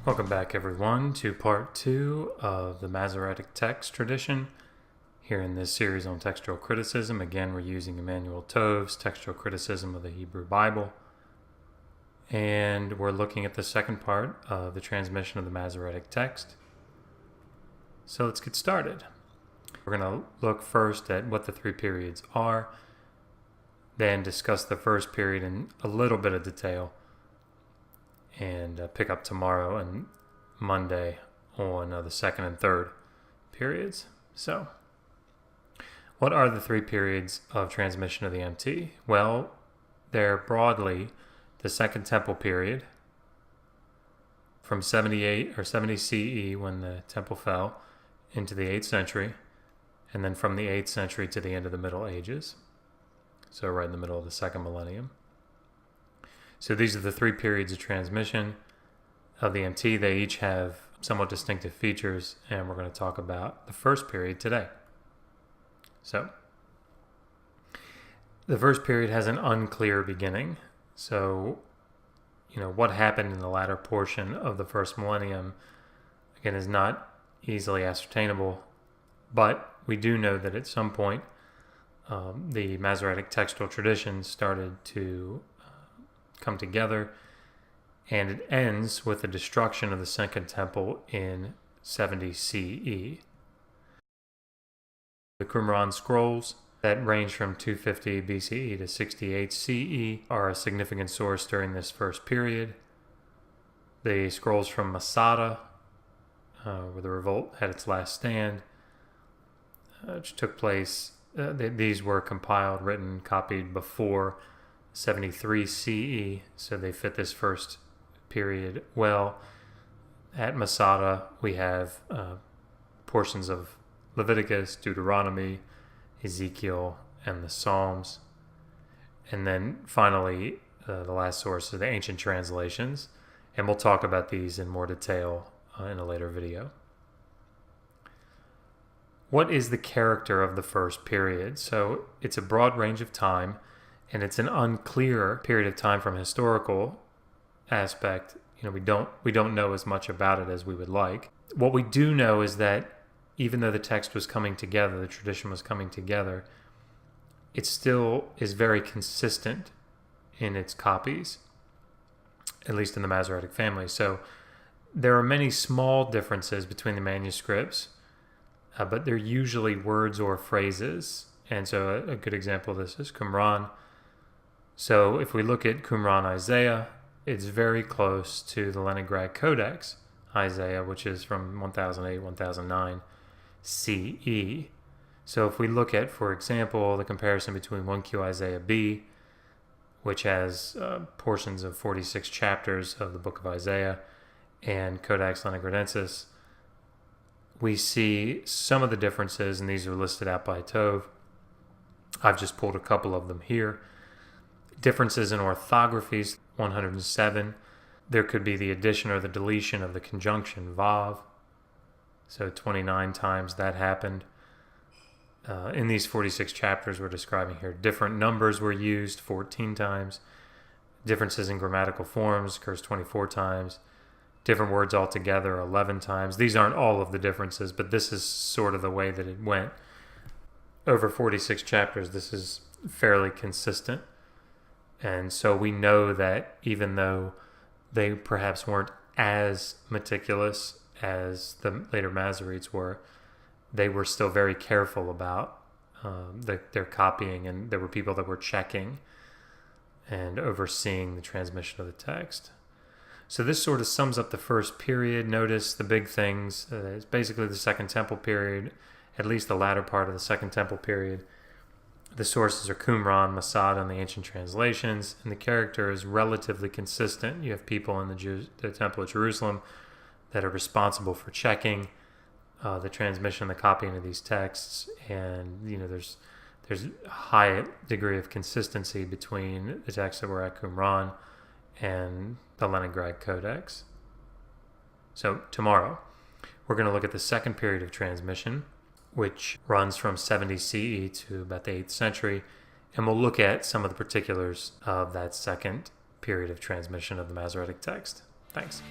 Welcome back, everyone, to part 2 of the Masoretic text tradition. Here in this series on textual criticism, again, we're using Emmanuel Tov's textual criticism of the Hebrew Bible. And we're looking at the second part of the transmission of the Masoretic text. So let's get started. We're going to look first at what the three periods are, then discuss the first period in a little bit of detail, and pick up tomorrow and Monday on the second and third periods. So, what are the three periods of transmission of the MT? Well, they're broadly the Second Temple period from 78 or 70 CE when the temple fell into the 8th century, and then from the 8th century to the end of the Middle Ages. So right in the middle of the second millennium. So these are the three periods of transmission of the MT. They each have somewhat distinctive features, and we're going to talk about the first period today. So, the first period has an unclear beginning. So, what happened in the latter portion of the first millennium, again, is not easily ascertainable, but we do know that at some point the Masoretic textual tradition started to come together, and it ends with the destruction of the Second Temple in 70 CE. The Qumran scrolls that range from 250 BCE to 68 CE are a significant source during this first period. The scrolls from Masada, where the revolt had its last stand, which took place, these were compiled, written, copied before 73 CE, so they fit this first period well. At Masada, we have portions of Leviticus, Deuteronomy, Ezekiel, and the Psalms. And then finally, the last source are the ancient translations, and we'll talk about these in more detail in a later video. What is the character of the first period? So it's a broad range of time, and it's an unclear period of time from a historical aspect. We don't know as much about it as we would like. What we do know is that even though the text was coming together, the tradition was coming together, it still is very consistent in its copies, at least in the Masoretic family. So there are many small differences between the manuscripts, but they're usually words or phrases. And so a good example of this is Qumran. So if we look at Qumran Isaiah, it's very close to the Leningrad Codex Isaiah, which is from 1008-1009 CE. So if we look at, for example, the comparison between 1Q Isaiah B, which has portions of 46 chapters of the book of Isaiah, and Codex Leningradensis, we see some of the differences, and these are listed out by Tov. I've just pulled a couple of them here. Differences in orthographies, 107. There could be the addition or the deletion of the conjunction vav. So 29 times that happened. In these 46 chapters we're describing here, different numbers were used 14 times. Differences in grammatical forms occurs 24 times. Different words altogether 11 times. These aren't all of the differences, but this is sort of the way that it went. Over 46 chapters, this is fairly consistent. And so we know that even though they perhaps weren't as meticulous as the later Masoretes were, they were still very careful about their copying, and there were people that were checking and overseeing the transmission of the text. So this sort of sums up the first period. Notice the big things. It's basically the Second Temple period, at least the latter part of the Second Temple period. The sources are Qumran, Masada, and the ancient translations, and the character is relatively consistent. You have people in the Temple of Jerusalem that are responsible for checking the transmission, the copying of these texts, and there's a high degree of consistency between the texts that were at Qumran and the Leningrad Codex. So tomorrow, we're going to look at the second period of transmission, which runs from 70 CE to about the 8th century, and we'll look at some of the particulars of that second period of transmission of the Masoretic text. Thanks.